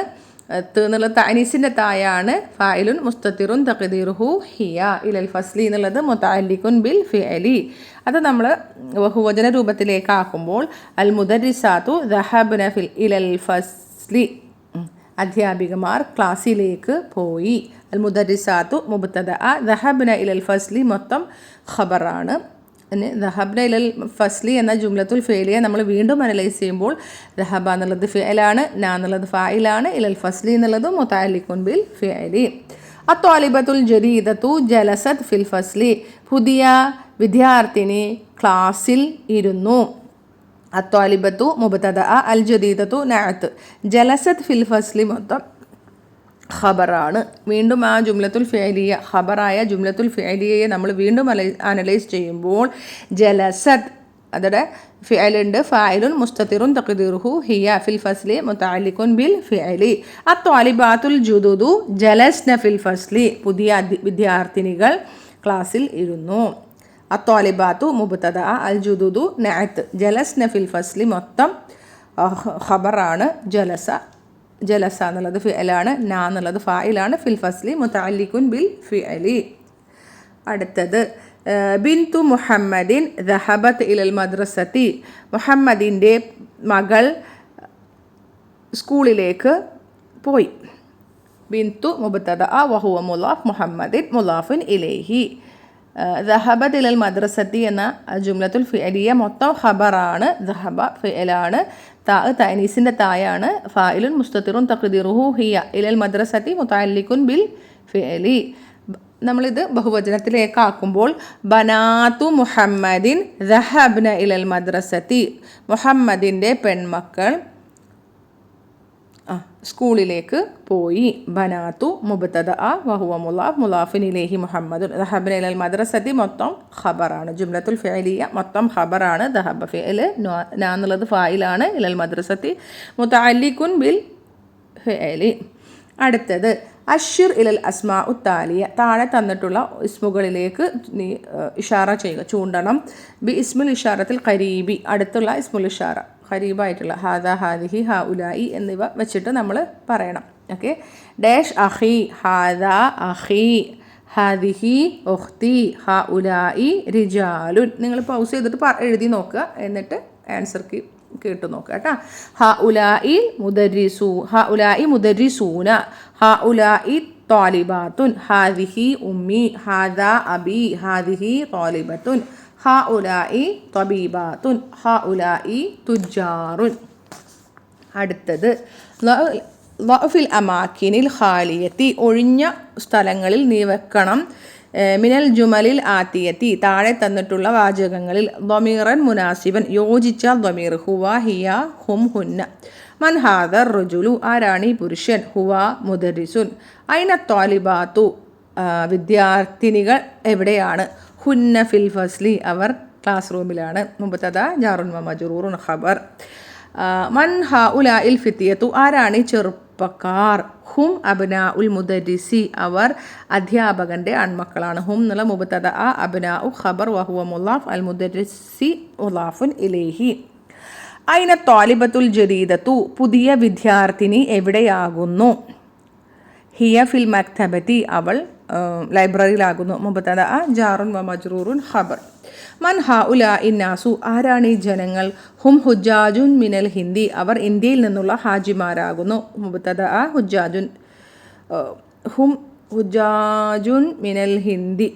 എന്നുള്ളത് തഅനീസിൻ്റെ തായാണ്, ഫായിലുൻ മുസ്തതിറുൻ തഖ്ദീറുഹു ഹിയ. ഇലൽ ഫസ്ലി എന്നുള്ളത് മുതഅല്ലിഖുൻ ബിൽ ഫിഅലി. അത് നമ്മൾ ബഹുവചന രൂപത്തിലേക്ക് ആക്കുമ്പോൾ അൽ മുദരിസാത്തു ദഹബ്ന ഇലൽ ഫസ്ലി. അധ്യാപികമാർ ക്ലാസ്സിലേക്ക് പോയി. അൽ മുദരിസാത്തു മുബ്തദ. ദഹബ്ന ഇലൽ ഫസ്ലി മൊത്തം ഖബറാണ്. പിന്നെ ദഹബ്ന ഇലൽ ഫസ്ലി എന്ന ജുംലത്തുൽ ഫിഅലിയ നമ്മൾ വീണ്ടും അനലൈസ് ചെയ്യുമ്പോൾ ദഹബ എന്നുള്ളത് ഫിഅലാണ്, ന എന്നുള്ളത് ഫായിലാണ്, ഇലൽ ഫസ്ലി എന്നുള്ളത് മുതഅല്ലിഖുൻ ബിൽ ഫിഅലി. അത്വാലിബത്തുൽ ജദീദത്തു ജലസത് ഫിൽ ഫസ്ലി. പുതിയ വിദ്യാർത്ഥിനി ക്ലാസ്സിൽ ഇരുന്നു. അത്വാലിബത്തു മുബ്തദ, അൽ ജദീദത്തു നഅത്ത്. ജലസത് ഫിൽ ഫസ്ലി മൊത്തം ഖബറാണ്. വീണ്ടും ആ ജുംലത്തുൽ ഫിഅലിയ ഖബറായ ജുംലത്തുൽ ഫിഅലിയയെ നമ്മൾ വീണ്ടും അനലൈസ് ചെയ്യുമ്പോൾ ജലസത് അതോടെ ഫിഅലുണ്ട്, ഫായിലുൻ മുസ്തതിറുൻ തഖ്ദീറുഹു ഹിയ. ഫിൽ ഫസ്ലി മുതഅല്ലിഖുൻ ബിൽ ഫിഅലി. അത്വാലിബാത്തുൽ ജുദുദു ജലസ്ന ഫിൽ ഫസ്ലി. പുതിയ വിദ്യാർത്ഥിനികൾ ക്ലാസ്സിൽ ഇരുന്നു. അത്വാലിബാത്തു മുബ്തദ, അൽ ജുദുദു നഅത്ത്. ജലസ്ന ഫിൽ ഫസ്ലി മൊത്തം ഖബറാണ്. ജലസ എന്നുള്ളത് ഫിഅലാണ്, ന എന്നുള്ളത് ഫായിലാണ്, ഫിൽ ഫസ്ലി മുതഅല്ലിഖുൻ ബിൽ ഫിഅലി. അടുത്തത് ബിന്തു മുഹമ്മദിൻ ദഹബത് ഇലൽ മദ്രസത്തി. മുഹമ്മദിൻ്റെ മകൾ സ്കൂളിലേക്ക് പോയി. ബിന്തു മുബ്തദ വഹുവ മുലാഫ്, മുഹമ്മദിൻ മുലാഫുൻ ഇലൈഹി. ദഹബത് ഇലൽ മദ്രസത്തി എന്ന ജുംലത്തുൽ ഫിഅലിയ മൊത്തം ഖബറാണ്. ദഹബ ഫിഅലാണ്, തഅനീസിൻ്റെ തായാണ്, ഫായിലുൻ മുസ്തതിറുൻ തഖ്ദീറുഹു ഹിയ. ഇലൽ മദ്രസത്തി മുതഅല്ലിഖുൻ ബിൽ ഫിഅലി. നമ്മളിത് ബഹുവചനത്തിലേക്കാക്കുമ്പോൾ ബനാത്തു മുഹമ്മദിൻ ദഹബ്ന ഇലൽ മദ്രസത്തി. മുഹമ്മദിൻ്റെ പെൺമക്കൾ സ്കൂളിലേക്ക് പോയി. ബനാത്തു മുബ്തദ വഹുവ മുലാഫ്, മുലാഫിൻ ഇലൈഹി മുഹമ്മദുൻ. ദഹബ്ന ഇലൽ മദ്രസത്തി മൊത്തം ഖബറാണ്. ജുംലത്തുൽ ഫിഅലിയ മൊത്തം ഖബറാണ്. ദഹബ ഫിഅല്, ന എന്നുള്ളത് ഫായിലാണ്, ഇലൽ മദ്രസത്തി മുതഅല്ലിഖുൻ ബിൽ ഫിഅലി. അടുത്തത് അശ്ശിർ ഇലൽ അസ്മാ ഉത്താലിയ. താഴെ തന്നിട്ടുള്ള ഇസ്മുകളിലേക്ക് നീ ഇഷാറ ചെയ്യുക, ചൂണ്ടണം. ബി ഇസ്മുൽ ഇഷാറത്തിൽ ഖരീബി, അടുത്തുള്ള ഇസ്മുൽ ഇഷാറ ഖരീബായിട്ടുള്ള ഹാദ, ഹാദിഹി, ഹാ ഉലായി എന്നിവ വെച്ചിട്ട് നമ്മൾ പറയണം. ഓക്കെ. ഡാഷ് അഖി, ഹാദ അഖി, ഹാദിഹി ഉഖ്തി, ഹാ ഉലായി റിജാലുൻ. നിങ്ങൾ പൗസ് ചെയ്തിട്ട് എഴുതി നോക്കുക, എന്നിട്ട് ആൻസർ കേട്ടു നോക്കുക കേട്ടോ. ഹാ ഉലായി മുദരിസൂന, ഹാ ഉലായി ത്വാലിബാത്തുൻ, ഹാദിഹി ഉമ്മി, ഹാദ അബി, ഹാദിഹി ത്വാലിബത്തുൻ, ഹാ ഉലായി ത്വബീബാത്തുൻ, ഹാ ഉലായി തുജാറുൻ. അടുത്തത് ഫിൽ അമാക്കിനിൽ ഖാലിയത്തി. ഒഴിഞ്ഞ സ്ഥലങ്ങളിൽ നീ വെക്കണം. മിനൽ ജുമലിൽ ആത്തിയത്തി. താഴെ തന്നിട്ടുള്ള വാചകങ്ങളിൽ ദ്വമീറൻ മുനാസിബൻ, യോജിച്ച ദ്വമീർ. ഹുവ, ഹിയ, ഹും, ഹുന്ന. മൻ ഹാദർ റജുലു. ആരാണ് ഈ പുരുഷൻ? ഹുവ മുദരിസുൻ. ഐന ത്വാലിബാത്തു. വിദ്യാർത്ഥിനികൾ എവിടെയാണ്? ഹുന്ന ഫിൽ ഫസ്ലി. അവർ ക്ലാസ് റൂമിലാണ്. മുബ്തദ ജാറുൻ വ മജ്റൂറുൻ ഖബർ. മൻ ഹഉലാഇൽ ഫിത്യത്തു. ആരാണ് ഈ ചെറുപ്പക്കാർ? ഹും അബ്നാ ഉൽ മുദരിസി. അവർ അധ്യാപകൻ്റെ ആൺമക്കളാണ്. ഹും എന്നുള്ള മുബ്തദ, അബ്നാ ഉ ഖബർ, വഹുവ മുലാഫ്, അൽ മുദരിസി മുലാഫുൻ ഇലൈഹി. ഐന ത്വാലിബത്തുൽ ജദീദത്തു. പുതിയ വിദ്യാർത്ഥിനി എവിടെയാകുന്നു? ഹിയ ഫിൽ മക്തബത്തി. അവൾ ലൈബ്രറിയിലാകുന്നു. മുബ്തദ ജാറുൻ വ മജ്റൂറുൻ ഖബർ. മൻ ഹഉലാഇ നാസു. ആരാണ് ഈ ജനങ്ങൾ? ഹും ഹുജ്ജാജുൻ മിനൽ ഹിന്ദി. അവർ ഇന്ത്യയിൽ നിന്നുള്ള ഹാജിമാരാകുന്നു. മുബ്തദ ഹുജ്ജാജുൻ, ഹും ഹുജ്ജാജുൻ മിനൽ ഹിന്ദി.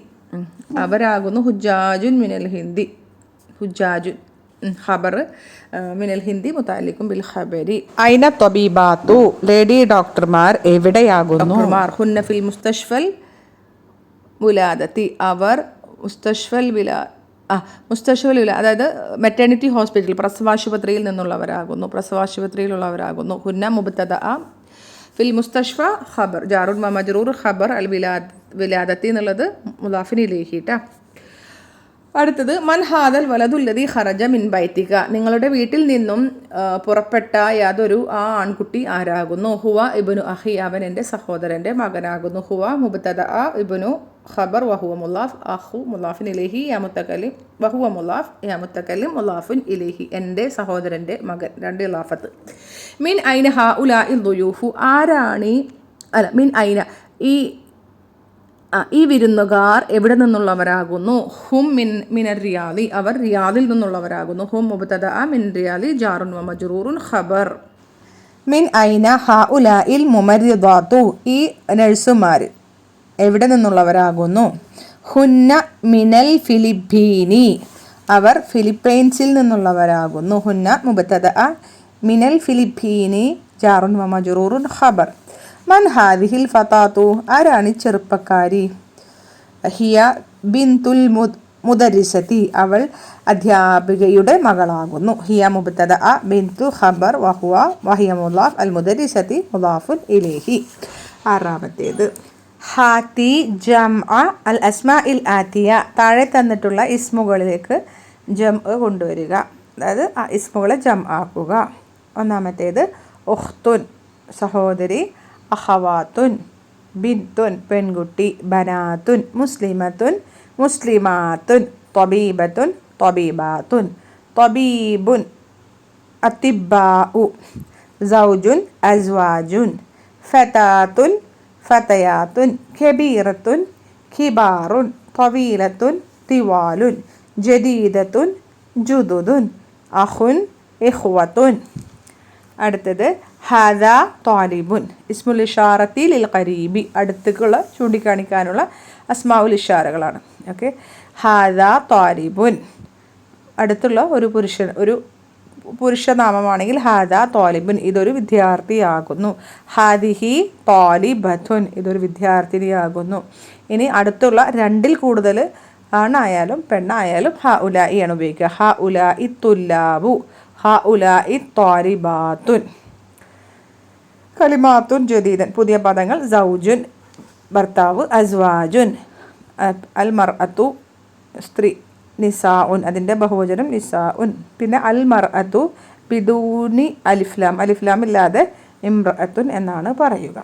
അവരാകുന്നു ഹുജ്ജാജുൻ മിനൽ ഹിന്ദി. ഹുജ്ജാജുൻ ഖബർ മിനൽ ഹിന്ദി മുതഅല്ലിഖും ബിൽ ഖബരി. ഐന ത്വബീബാത്തു, ലേഡി ഡോക്ടർമാർ എവിടെയാകുന്നു? ഹുന്ന ഫിൽ മുസ്തശ്ഫൽ വിലാദത്തി, അവർ മുസ്തശ്ഫൽ വില അതായത് മെറ്റേണിറ്റി ഹോസ്പിറ്റൽ പ്രസവാശുപത്രിയിൽ നിന്നുള്ളവരാകുന്നു. ഹുന്ന മുബ്തദ ഫിൽ മുസ്തഷ്ഫ ഖബർ ജാറുൻ വ മജ്റൂർ ഖബർ അൽ വിലാദത്തി എന്നുള്ളത് മുദാഫിൻ ഇലൈഹി ട്ടാ. അടുത്തത് മൻ ഹാദൽ വലതുല്ലദി ഖറജ മിൻ ബൈതിക, നിങ്ങളുടെ വീട്ടിൽ നിന്നും പുറപ്പെട്ട യാതൊരു ആ ആൺകുട്ടി ആരാകുന്നു? ഹുവ ഇബ്നു അഖി, അവൻ എൻ്റെ സഹോദരൻ്റെ മകനാകുന്നു. ഹുവ മുബ്തദ ഇബ്നു ഖബർ വഹുവ മുലാഫ് അഖു മുലാഫിൻ ഇലൈഹി യാ മുത്തകല്ലിം വഹുവ മുലാഫ് യാ മുത്തകല്ലിം മുലാഫിൻ ഇലൈഹി, എൻ്റെ സഹോദരൻ്റെ മകൻ, രണ്ട് ഇലാഫത്ത്. മിൻ ഐന ഹഉലാഇ ദുയൂഫു, മിൻ ഐന ഈ വിരുന്നുകാർ എവിടെ നിന്നുള്ളവരാകുന്നു? ഹും മിനർ റിയാദി, അവർ റിയാദിൽ നിന്നുള്ളവരാകുന്നു. ഹും മുബ്തദ മിൻ റിയാദി ജാറുൻ വ മജ്റൂറുൻ ഖബർ. മിൻ ഐന ഹഉലാഇൽ മുമർരിദാതു, ഈ നഴ്സുമാർ എവിടെ നിന്നുള്ളവരാകുന്നു? ഹുന്ന മിനൽ ഫിലിപ്പീനി, അവർ ഫിലിപ്പൈൻസിൽ നിന്നുള്ളവരാകുന്നു. ഹുന്ന മുബ്തദ മിനൽ ഫിലിപ്പീനി ജാറുൻ വ മജ്റൂറുൻ ഖബർ. മൻ ഹാദിഹിൽ ഫതാത്തു, ആരാണ് ചെറുപ്പക്കാരി? ഹിയ ബിൻതുൽ മുദരിസതി, അവൾ അധ്യാപികയുടെ മകളാകുന്നു. ഹിയ മുബ്തദ ബിൻതു ഖബർ വഹിയ മുലാഫ് അൽ മുദരിസതി മുലാഫുൻ ഇലൈഹി. ആറാമത്തേത് ഹാത്തി ജംഅ അൽ അസ്മാഇൽ ആതിയ, താഴെ തന്നിട്ടുള്ള ഇസ്മുകളിലേക്ക് ജം കൊണ്ടുവരിക, അതായത് ആ ഇസ്മുകളെ ജം ആക്കുക. ഒന്നാമത്തേത് ഉഖ്തുൻ സഹോദരി, അഖവാത്തുൻ ബിൻതുൻ പെൺകുട്ടി, ബനാത്തുൻ മുസ്ലിമത്തുൻ മുസ്ലിമാത്തുൻ, ത്വബീബത്തുൻ ത്വബീബാത്തുൻ, ത്വബീബുൻ അത്തിബ്ബാഉ, സൗജുൻ അസ്വാജുൻ, ഫതാത്തുൻ ഫതയാത്തുൻ, കബീറത്തുൻ ഖിബാറുൻ, ത്വവീലത്തുൻ തിവാലുൻ, ജദീദത്തുൻ ജുദുദുൻ, അഖുൻ ഇഖ്വത്തുൻ. അടുത്തത് ഹാദ ത്വാലിബുൻ ഇസ്മുൽ ഇഷാറത്തി ലിൽ ഖരീബി, അടുത്തുള്ള ചൂണ്ടിക്കാണിക്കാനുള്ള അസ്മാഉൽ ഇഷാറകളാണ്. ഓക്കെ, ഹാദ ത്വാലിബുൻ അടുത്തുള്ള ഒരു പുരുഷനാമമാണെങ്കിൽ ഹാദ ത്വാലിബുൻ, ഇതൊരു വിദ്യാർത്ഥിയാകുന്നു. ഹാദിഹി ത്വാലിബത്തുൻ, ഇതൊരു വിദ്യാർത്ഥിനിയാകുന്നു. ഇനി അടുത്തുള്ള രണ്ടിൽ കൂടുതൽ ആണായാലും പെണ്ണായാലും ഹ ഉലായി ആണ് ഉപയോഗിക്കുക. ഹ ഉലായി തുല്ലാബു, ഹ ഉലായി ത്വാലിബാത്തുൻ. കലിമാത്തുൻ ജദീദൻ, പുതിയ പദങ്ങൾ. സൗജുൻ ഭർത്താവ്, അസ്വാജുൻ അൽ മർഅത്തു സ്ത്രീ, നിസാഉൻ അതിൻ്റെ ബഹുവചനം നിസാഉൻ. പിന്നെ അൽ മർഅത്തു ബിദൂനി അലിഫ്ലാം ഇല്ലാതെ ഇംറഅത്തുൻ എന്നാണ് പറയുക.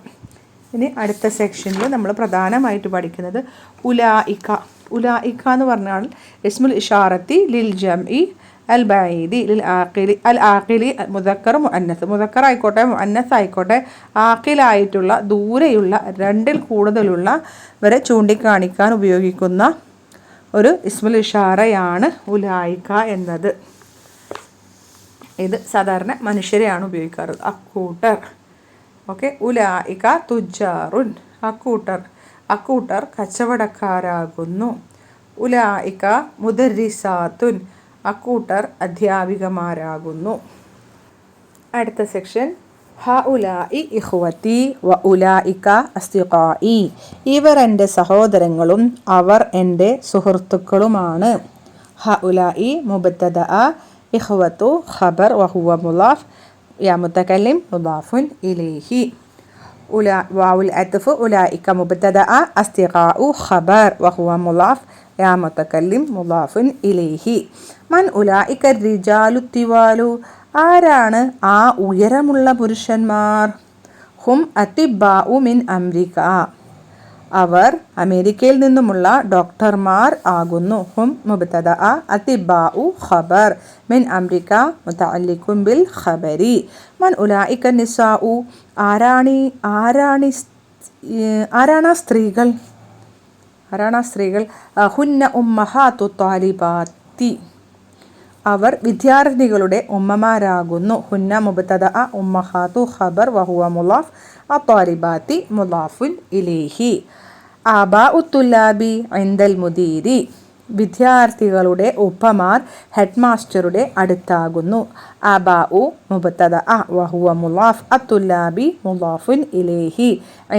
ഇനി അടുത്ത സെക്ഷനിൽ നമ്മൾ പ്രധാനമായിട്ട് പഠിക്കുന്നത് ഉലായിക. ഉലായിക എന്ന് പറഞ്ഞാൽ ഇസ്മുൽ ഇഷാറത്തി ലിൽ ജംഇ അൽ ബഈദി ലിൽ ആഖിലി, അൽ ആഖിലി മുദക്കർ മുഅന്നസ്, മുദക്കർ ആയിക്കോട്ടെ മുഅന്നസ് ആയിക്കോട്ടെ, ആഖിലായിട്ടുള്ള ദൂരെയുള്ള രണ്ടിൽ കൂടുതലുള്ളവരെ ചൂണ്ടിക്കാണിക്കാൻ ഉപയോഗിക്കുന്ന ഒരു ഇസ്മുൽ ഇഷാറയാണ് ഉലായിക എന്നത്. ഇത് സാധാരണ മനുഷ്യരെയാണ് ഉപയോഗിക്കാറ്. അക്കൂട്ടർ. ഓക്കെ, ഉലായിക തുജാറുൻ, അക്കൂട്ടർ കച്ചവടക്കാരാകുന്നു. ഉലായിക മുദരിസാത്തുൻ, അക്കൂട്ടർ അധ്യാപികമാരാകുന്നു. അടുത്ത സെക്ഷൻ ഹഉലാഇ ഇഖ്വതി വ ഉലായിക അസ്തിഖാഇ, ഇവർ എൻ്റെ സഹോദരങ്ങളും അവർ എൻ്റെ സുഹൃത്തുക്കളുമാണ്. ഹഉലാഇ മുബ്തദഅ, ഇഖ്വതു ഖബർ വഹുവ മുലാഫ് യാ മുതകല്ലിം മുദാഫുൻ ഇലൈഹി. വാവുൽ അത്ഫ് ഉലായിക മുബ്തദഅ അസ്തിഖാഉ ഖബർ വഹുവ മുലാഫ് യാ മുതകല്ലിം മുദാഫുൻ ഇലൈഹി. മൻ ഉലായിക റിജാലു തിവാലു, ആരാണ് ആ ഉയരമുള്ള പുരുഷന്മാർ? ഹും അത്തിബ്ബാഉ മിൻ അംരിക, അവർ അമേരിക്കയിൽ നിന്നുമുള്ള ഡോക്ടർമാർ ആകുന്നു. ഹും മുബ്തദഅ അത്തിബ്ബാഉ ഖബർ മിൻ അംരിക മുതഅല്ലിഖും ബിൽ ഖബരി. മൻ ഉലായിക നിസാഉ, ആരാണ് സ്ത്രീകൾ? ഹുന്ന ഉമ്മഹാത്തു ത്വാലിബാത്തി, അവർ വിദ്യാർത്ഥികളുടെ ഉമ്മമാരാകുന്നു. ഹുന്ന മുബ്തദഅ ഉമ്മഹാത്തു ഖബർ വഹുവ മുലാഫ് അത്വാലിബാത്തി മുലാഫുൻ ഇലൈഹി. ആബാഉ തുല്ലാബി ഇൻദൽ മുദീരി, വിദ്യാർത്ഥികളുടെ ഉപ്പമാർ ഹെഡ് മാസ്റ്ററുടെ അടുത്താകുന്നു. അബാഉ മുബത്തദ വഹുവ മുലാഫ് അത്തുല്ലാബി മുലാഫുൻ ഇലേഹി.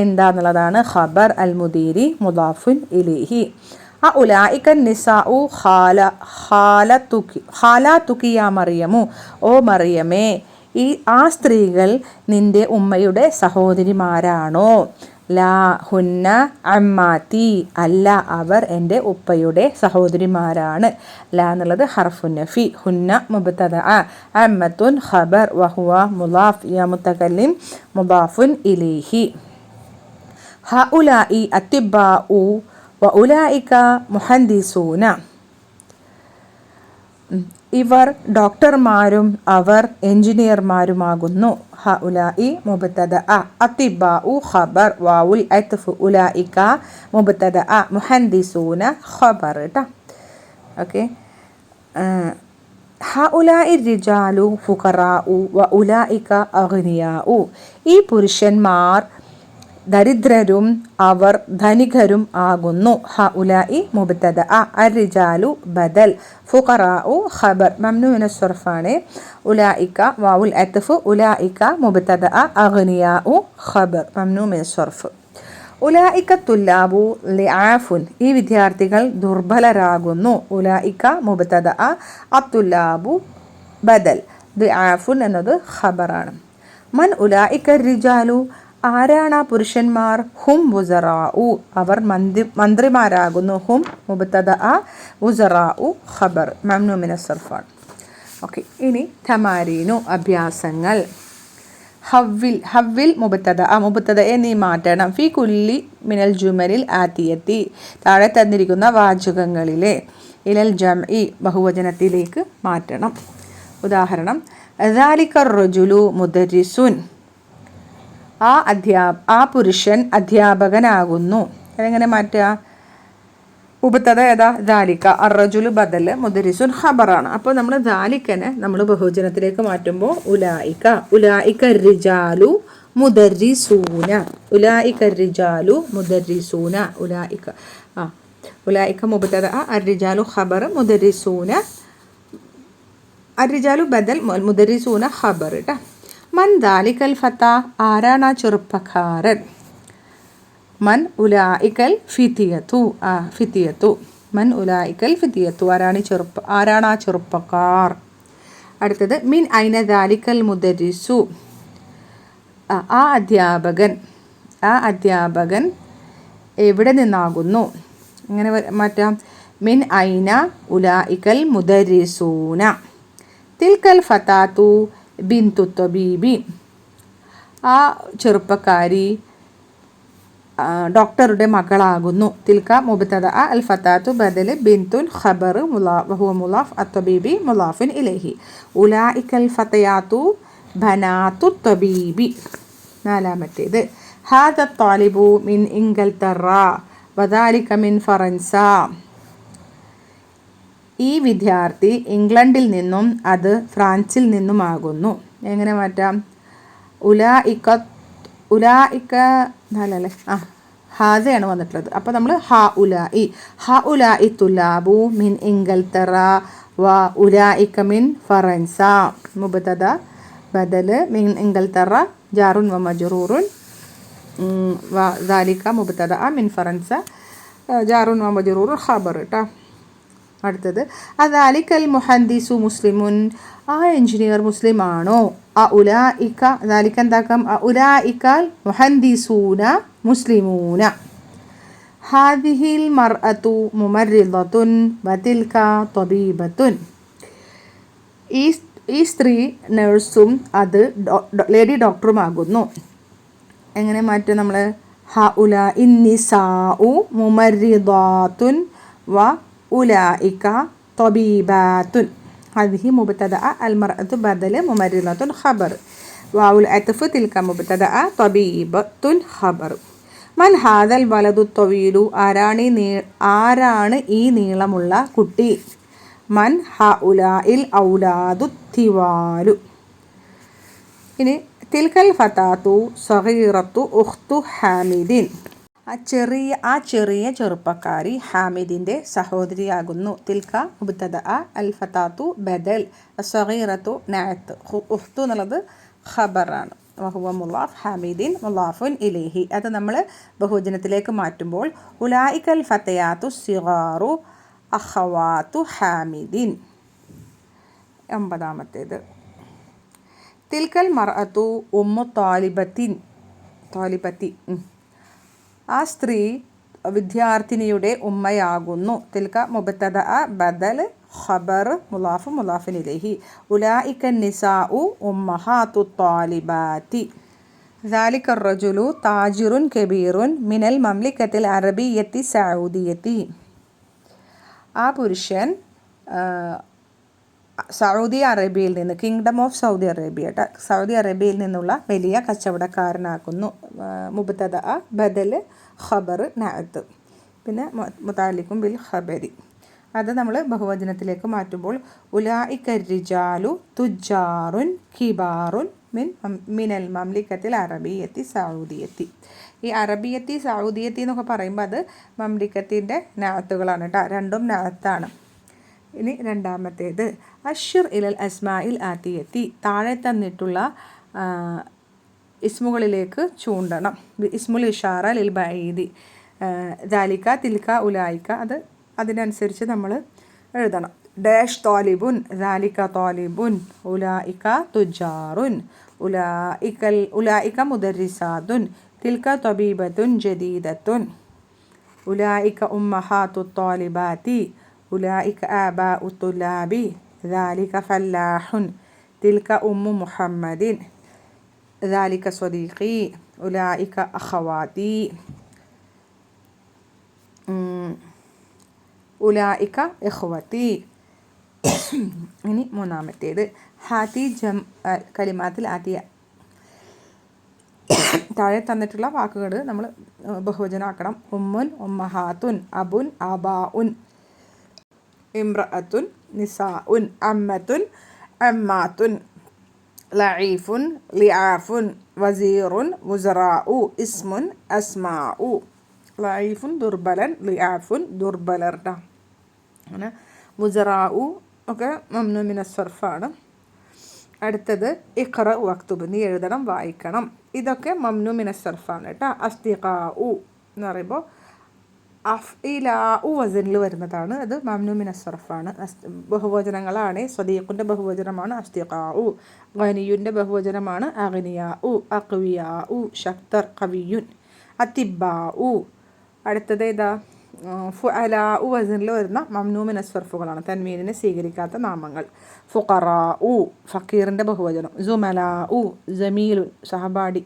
എന്താന്നുള്ളതാണ് ഖബർ, അൽ മുദീരി മുലാഫുൻ ഇലേഹി. ഉലായിക നിസാഉ ഖാലാതുകി യാ മറിയമു. ഓ മറിയമേ, ആ സ്ത്രീകൾ നിന്റെ ഉമ്മയുടെ സഹോദരിമാരാണോ? ലാ ഹുന്ന അമ്മാത്തി. അല്ല, അവർ എൻ്റെ ഉപ്പയുടെ സഹോദരിമാരാണ്. ലാ എന്നുള്ളത് ഹർഫുൻ നഫി. ഹുന്ന മുബ്തദ, അമ്മത്തുൻ ഖബർ, വഹുവ മുലാഫ്, യാ മുതകല്ലിം മുദാഫുൻ ഇലൈഹി. ഹഉലാഇ അത്തിബാഉ വഉലായിക മുഹദ്ദിസൂന. ഇവർ ഡോക്ടർമാരും അവർ എഞ്ചിനീയർമാരുമാകുന്നു. ഹഉലാഇ മുബ്തദ, അത്തിബാഉ ഖബർ, വാവുൽ അത്ഫ്, ഉലായിക മുബ്തദ, മുഹദ്ദിസൂന ഖബർ. ട്ടോ. ഓക്കെ. ഹഉലാഇ റിജാലു ഫുഖറാഉ വഉലായിക അഗ്നിയാഉ. ഈ പുരുഷന്മാർ ദരിദ്രരും അവർ ധനികരും ആകുന്നു. ഹഉലാഇ മുബ്തദ, അർരിജാലു ബദൽ, ഫുഖറാഉ ഖബർ, മംനൂ മിന സർഫാണ്. ഉലായിക വാവുൽ അത്ഫ്, ഉലായിക മുബ്തദ, അഗ്നിയാഉ ഖബർ, മംനൂ മിന സർഫ്. ഉലായിക തുല്ലാബു ലിആഫുൻ. ഈ വിദ്യാർത്ഥികൾ ദുർബലരാകുന്നു. ഉലായിക മുബ്തദ, അത്തുല്ലാബു ബദൽ, ലിആഫുൻ എന്നത് ഖബറാണ്. മൻ ഉലായിക റിജാലു. ആരാണ് ആ പുരുഷന്മാർ? ഹും വുസറാഉ. അവർ മന്ത്രിമാരാകുന്നു. ഹും മുബ്തദ, വുസറാഉ ഖബർ, മംനൂ മിന സർഫാണ്. ഓക്കെ. ഇനി തമാരീനു, അഭ്യാസങ്ങൾ. ഹവ്വിൽ മുബ്തദയെ നീ മാറ്റണം. ഫി കുല്ലി മിനൽ ജുമലിൽ ആതിയത്തി. താഴെ തന്നിരിക്കുന്ന വാചകങ്ങളിലെ ഇലൽ ജംഇ ബഹുവചനത്തിലേക്ക് മാറ്റണം. ഉദാഹരണം, ദാലിക റജുലു മുദരിസുൻ. ആ പുരുഷൻ അധ്യാപകനാകുന്നു. അതെങ്ങനെ മാറ്റുക? മുബ്തദ ഏതാ? ദാലിക. അർറജുലു ബദൽ, മുദരിസുൻ ഖബറാണ്. അപ്പോൾ നമ്മൾ ദാലിക്കനെ നമ്മൾ ബഹുവചനത്തിലേക്ക് മാറ്റുമ്പോൾ ഉലായിക റിജാലു മുദരിസൂന. ഉലായിക റിജാലു മുദരിസൂന. ഉലായിക മുബ്തദ, അർരിജാലു ഖബർ, മുദരിസൂന, അർരിജാലു ബദൽ, മുദരിസൂന ഖബർ. ട്ടോ. മൻ ദാലികൽ ഫത. ആരാണ് ആ ചെറുപ്പക്കാരൻ? മൻ ഉലായികൽ ഫിതിയത്തു. ഫിതിയത്തു. മൻ ഉലായികൽ ഫിതിയത്തു. ആരാണ് ആ ചെറുപ്പക്കാർ? അടുത്തത്, മിൻ ഐന ദാലികൽ മുദരിസു. ആ അധ്യാപകൻ എവിടെ നിന്നാകുന്നു? എങ്ങനെ മാറ്റാം? മിൻ ഐന ഉലായികൽ മുദരിസൂന. തിൽക്കൽ ഫതാത്തു ബിന്തു തബീബി. ആ ചെറുപ്പക്കാരി ഡോക്ടറുടെ മകളാകുന്നു. തിൽക മുബ്തദ, അൽ ഫതാത്തു ബദൽ, ബിന്തുൻ ഖബർ, വഹുവ മുലാഫ്, അത്തബീബി മുലാഫിൻ ഇലൈഹി. ഉലായികൽ ഫതയാത്തു ബനാത്തു തബീബി. നാലാമത്തേത്, ഹാദ താലിബു മിൻ ഇംഗൽതറ വദാലിക മിൻ ഫറൻസ. ഈ വിദ്യാർത്ഥി ഇംഗ്ലണ്ടിൽ നിന്നും അത് ഫ്രാൻസിൽ നിന്നുമാകുന്നു. എങ്ങനെ മാറ്റാം? ഉലായിക അല്ലേ, ഹാദയാണ് വന്നിട്ടുള്ളത്. അപ്പോൾ നമ്മൾ ഹഉലാഇ തുല്ലാബു മിൻ ഇംഗൽതറ വ ഉലായിക മിൻ ഫറൻസ. മുബ്തദ ബദൽ, മിൻ ഇംഗൽതറ ജാറുൻ വ മജ്റൂറുൻ, വ ദാലിക മുബ്തദ, മിൻ ഫറൻസ ജാറുൻ വ മജ്റൂറുൻ ഖബർ. ട്ടോ. അടുത്തത്, അദാലിക്കൽ മുഹദ്ദിസു മുസ്ലിമുൻ. ആ എഞ്ചിനീയർ മുസ്ലിമാണോ? ഉലായിക ദാലിക എന്താക്കാം? ഉലായികൽ മുഹദ്ദിസൂന മുസ്ലിമൂന. ഹാദിഹിൽ മർഅതു മുമർരിദത്തുൻ വതിൽക തബീബത്തുൻ. ഈ സ്ത്രീ നഴ്സും അത് ലേഡി ഡോക്ടറുമാകുന്നു. എങ്ങനെ മാറ്റും നമ്മൾ? ഹഉലാഇ നിസാഉ മുമർരിദാത്തുൻ വ ഉലായിക തബീബാത്തുൻ. ഹദിഹി മുബ്തദ, അൽ മർഅതു ബദൽ, മുമർരിദത്തുൻ ഖബർ, വാവുൽ അത്ഫ്, തിൽക മുബ്തദ, തബീബത്തുൻ ഖബർ. മൻ ഹാദൽ വലദു തവീലു. ആരാണ് ഈ നീളമുള്ള കുട്ടി? മൻ ഹഉലാഇൽ ഔലാദു തിവാലു. ഇനി തിൽക്കൽ ഫതാത്തു സഗീറത്തു ഉഖ്തു ഹാമിദിൻ. ആ ചെറിയ ചെറുപ്പക്കാരി ഹാമിദിൻ്റെ സഹോദരിയാകുന്നു. തിൽക്ക മുബ്തദ, അൽ ഫതാത്തു ബദൽ, സഗീറത്തു നഅത്ത്, ഉഖ്തു എന്നുള്ളത് ഖബറാണ്. വഹുവ മുളാഫ്, ഹാമിദിൻ മുളാഫുൻ ഇലൈഹി. അത് നമ്മൾ ബഹുവചനത്തിലേക്ക് മാറ്റുമ്പോൾ ഉലായിക്കൽ ഫതയാത്തു സിഗാറു അഖവാത്തു ഹാമിദിൻ. 9. തിൽക്കൽ മർഅത്തു ഉമ്മു താലിബത്തി. ആ സ്ത്രീ വിദ്യാർത്ഥിനിയുടെ ഉമ്മയാകുന്നു. തിൽക്ക മുബ്തദ ബദൽ ഖബർ മുളാഫ് മുളാഫിൻ ഇലൈഹി. ഉലായിക നിസാഉ ഉമ്മഹാത്തു താലിബാത്തി. ذلك الرجل تاجر كبير من المملكة العربية السعودية. ആ പുരുഷൻ സൗദി അറേബ്യയിൽ നിന്ന്, kingdom of Saudi Arabia, Saudi അറേബ്യയിൽ നിന്നുള്ള വലിയ കച്ചവടക്കാരനാക്കുന്നു. മുബ്തദ ബദൽ ഖബർ നഅത്ത്, പിന്നെ മുതഅല്ലിഖും ബിൽ ഖബരി. അത് നമ്മൾ ബഹുവചനത്തിലേക്ക് മാറ്റുമ്പോൾ ഉലായിക റിജാലു തുജാറുൻ കിബാറുൻ മിനൽ മംലിക്കത്തിൽ അറബിയത്തി സൗദിയത്തി. ഈ അറബിയത്തി സൗദിയത്തി എന്നൊക്കെ പറയുമ്പോൾ അത് മംലിക്കത്തിൻ്റെ നഅത്തുകളാണ് കേട്ടോ, രണ്ടും നഅത്താണ്. ഇനി 2. അഷ്ർ ഇലൽ അസ്മാഇൽ ആത്തിയത്തി. താഴെ തന്നിട്ടുള്ള ഇസ്മുകളിലേക്ക് ചൂണ്ടണം. ഇസ്മുൽ ഇഷാറ ലിൽ ബഈദി. ദാലിക തിൽക ഉലായിക. അത് അതിനനുസരിച്ച് നമ്മൾ എഴുതണം. ഡാഷ് താലിബുൻ, ദാലിക താലിബുൻ, ഉലായിക തുജാറുൻ, ഉലായിക മുദരിസാതുൻ, തിൽക തബീബത്തുൻ ജദീദത്തുൻ, ഉലായിക ഉമ്മഹാത്തു താലിബാത്തി, ഉലായിക ആബാഉ തുലാബി, ദാലിക ഫല്ലാഹുൻ, തിൽക ഉമ്മു മുഹമ്മദിൻ, ദാലിക സ്വദീഖി, ഉലായിക അഖവാതി, ഉലായിക ഇഖ്വതി. ഇനി 3. ഹാത്തി കലിമാത്തിൽ ആത്തിയ. താഴെ തന്നിട്ടുള്ള വാക്കുകൾ നമ്മൾ ബഹുവചനാക്കണം. ഉമ്മുൻ ഉമ്മഹാത്തുൻ, അബുൻ ആബാഉൻ, ഇംറഅത്തുൻ നിസാഉൻ, അമ്മത്തുൻ അമ്മാത്തുൻ, ലഈഫുൻ ലിആഫുൻ, വസീറുൻ വുസറാഉ, ഇസ്മുൻ അസ്മാഉ. ലഈഫുൻ ദുർബലൻ, ലിആഫുൻ ദുർബലർ. അങ്ങനെ വുസറാഉ ഒക്കെ മംനൂ മിനസ് സർഫാണ്. അടുത്തത് ഇഖ്റ വക്തുബ്, നീ എഴുതണം വായിക്കണം. ഇതൊക്കെ മംനൂ മിനസ് സർഫാണ് കേട്ടോ. അസ്തിഖാഉ എന്ന് പറയുമ്പോൾ അഫ്ഇലാഉ വസനിൽ വരുന്നതാണ്. അത് മംനൂ മിനസ് സർഫാണ്. ബഹുവചനങ്ങളാണ്. സ്വദീഖിൻ്റെ ബഹുവചനമാണ് അസ്തിഖാഉ. ഗനിയുൻ്റെ ബഹുവചനമാണ് അഗ്നിയാഉ, അഖ്വിയാഉ ശക്തർ, ഖവിയുൻ. അതിബ്ബാഉ. അടുത്തത് ഏതാ? ഫുഅലാഉ വസനിൽ വരുന്ന മംനൂ മിനസ് സർഫുകളാണ്, തൻവീനിനെ സ്വീകരിക്കാത്ത നാമങ്ങൾ. ഫുഖറാഉ ഫക്കീറിൻ്റെ ബഹുവചനം. സുമലാഉ ജമീലുൻ സഹപാഠി,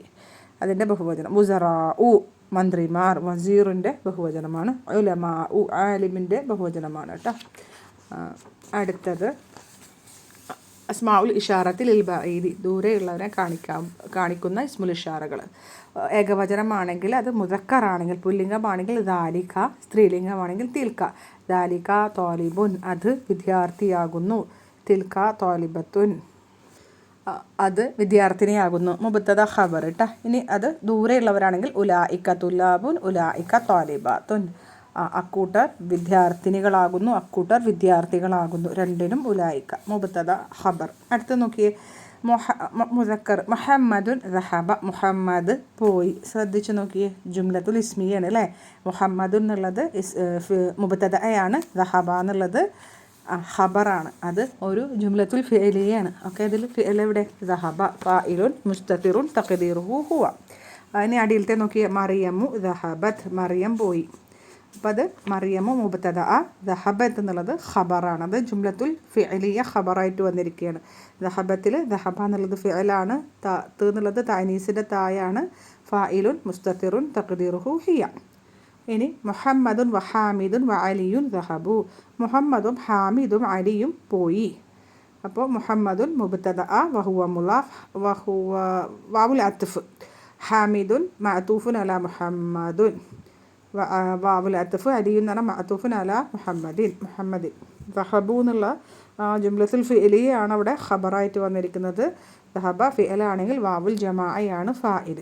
അതിൻ്റെ ബഹുവചനം. വുസറാഉ മന്ത്രിമാർ, വസീറിൻ്റെ ബഹുവചനമാണ്. ഉലമാഉ ആലിമിൻ്റെ ബഹുവചനമാണ് കേട്ടോ. അടുത്തത് അസ്മാഉൽ ഇഷാറത്തിൽ ലിൽ ബഈദി, ദൂരെയുള്ളവരെ കാണിക്കുന്ന ഇസ്മുൽ ഇഷാറകൾ. ഏകവചനമാണെങ്കിൽ അത് മുദക്കറാണെങ്കിൽ, പുല്ലിംഗമാണെങ്കിൽ ദാലിക, സ്ത്രീലിംഗമാണെങ്കിൽ തിൽക്ക. ദാലിക താലിബുൻ, അത് വിദ്യാർത്ഥിയാകുന്നു. തിൽക്ക താലിബത്തുൻ, അത് വിദ്യാർത്ഥിനിയാകുന്നു. മുബ്തദ ഖബർ കേട്ടോ. ഇനി അത് ദൂരെയുള്ളവരാണെങ്കിൽ ഉലായിക തുല്ലാബുൻ, ഉലായിക താലിബാത്തുൻ. അക്കൂട്ടർ വിദ്യാർത്ഥിനികളാകുന്നു, അക്കൂട്ടർ വിദ്യാർത്ഥികളാകുന്നു. രണ്ടിനും ഉലായിക മുബ്തദ ഖബർ. അടുത്ത് നോക്കിയേ, മുദക്കർ മുഹമ്മദുൻ ദഹബ, മുഹമ്മദ് പോയി. ശ്രദ്ധിച്ച് നോക്കിയേ, ജുംലത്തുൽ ഇസ്മിയാണ് അല്ലേ. മുഹമ്മദുൻ എന്നുള്ളത് മുബ്തദയാണ്, ദഹബ എന്നുള്ളത് ഖബറാണ്. അത് ഒരു ജുംലത്തുൽ ഫിഅലിയാണ്. ഓക്കെ, അതിൽ ഫിഅൽ എവിടെ? ദഹബ ഫാഇലുൻ മുസ്തതിറുൻ തഖ്ദീറുഹു ഹുവ. അതിന് അടിയിലത്തെ നോക്കിയേ, മറിയമു ദഹബത്ത്, മറിയം പോയി. അപ്പോൾ അത് മറിയമു മുബ്തദ, ദഹബത്ത് എന്നുള്ളത് ഖബറാണ്. അത് ജുംലത്തുൽ ഫിഅലിയ ഖബറായിട്ട് വന്നിരിക്കുകയാണ്. ദഹബത്തിൽ ദഹബ എന്നുള്ളത് ഫിഅലാണ്, ത എന്നുള്ളത് തഅനീസിൻ്റെ തായാണ്, ഫാഇലുൻ മുസ്തതിറുൻ തഖ്ദീറുഹു ഹിയ. ഇനി മുഹമ്മദുൻ വഹാമിദുൻ വഅലിയുൻ ദഹബു, മുഹമ്മദും ഹാമിദും അലിയും പോയി. അപ്പോൾ മുഹമ്മദുൻ മുബ്തദ വഹുവ മുളാഫ് വഹുവ വാവുൽ അത്ഫ്, ഹാമിദുൻ മഅതൂഫുൻ അലാ മുഹമ്മദുൻ, വാവുൽ അത്ഫ് അലിയുൻ എന്ന് പറഞ്ഞാൽ മഅതൂഫുൻ അലാ മുഹമ്മദിൻ. ദഹബു എന്നുള്ള ജുംലത്തുൽ ഫിഅലിയാണ് അവിടെ ഖബറായിട്ട് വന്നിരിക്കുന്നത്. ദഹബ ഫിഅലാണെങ്കിൽ വാവുൽ ജമാഅയാണ് ഫാഇൽ.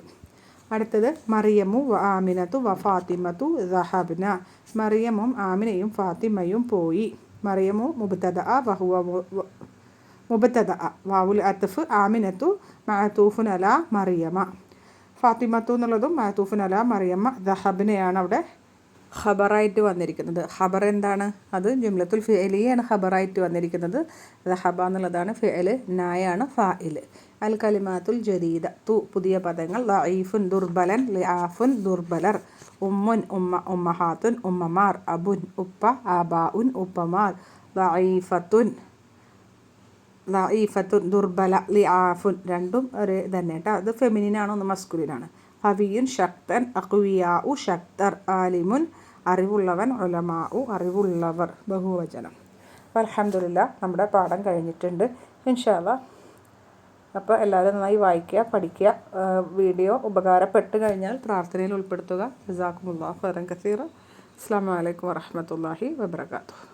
അടുത്തത് മറിയമു വ ആമിനത്തു വ ഫാത്തിമത്തു ദഹബ്ന. മറിയമും ആമിനയും ഫാത്തിമയും പോയി. മറിയമു മുബ്തദ വഹുവ മുബ്തദ. വാവുൽ അത്ഫ് ആമിനത്തു മഅതൂഫുൻ അല മറിയമ. ഫാത്തിമത്തു എന്നുള്ളതും മഅതൂഫുൻ അല മറിയമ. ദഹബ്നയാണ് അവിടെ ഖബറായിട്ട് വന്നിരിക്കുന്നത്. ഖബർ എന്താണ്? അത് ജുംലത്തുൽ ഫിഅലിയാണ് ഖബറായിട്ട് വന്നിരിക്കുന്നത്. ദഹബ എന്നുള്ളതാണ് ഫിഅൽ, നായാണ് ഫാഇൽ. അൽ കലിമാത്തുൽ ജദീദ തു പുതിയ പദങ്ങൾ. ലഈഫുൻ ദുർബലൻ, ലിആഫുൻ ദുർബലർ. ഉമ്മുൻ ഉമ്മ, ഉമ്മഹാത്തുൻ ഉമ്മമാർ. അബുൻ ഉപ്പ, ആബാഉൻ ഉപ്പമാർ. ലഈഫത്തുൻ ദുർബല, ലിആഫുൻ രണ്ടും ഒരേ തന്നെ കേട്ടോ. അത് ഫെമിനിനാണ്, ഒന്ന് മസ്കുലിനാണ്. ഹവിയുൻ ശക്തൻ, അഖ്വിയാഉ ശക്തർ. ആലിമുൻ അറിവുള്ളവൻ, ഉലമാഉ അറിവുള്ളവർ ബഹുവചനം. അപ്പോൾ അൽഹംദുലില്ലാ നമ്മുടെ പാഠം കഴിഞ്ഞിട്ടുണ്ട് ഇൻഷാ അല്ലാഹ്. അപ്പോൾ എല്ലാവരും നന്നായി വായിക്കുക, പഠിക്കുക. വീഡിയോ ഉപകാരപ്പെട്ട് കഴിഞ്ഞാൽ പ്രാർത്ഥനയിൽ ഉൾപ്പെടുത്തുക. ജസാക്കുമുല്ലാഹു ഖൈറൻ കസീറ. അസ്സലാമു അലൈക്കും വറഹ്മത്തുള്ളാഹി വബറകാതുഹു.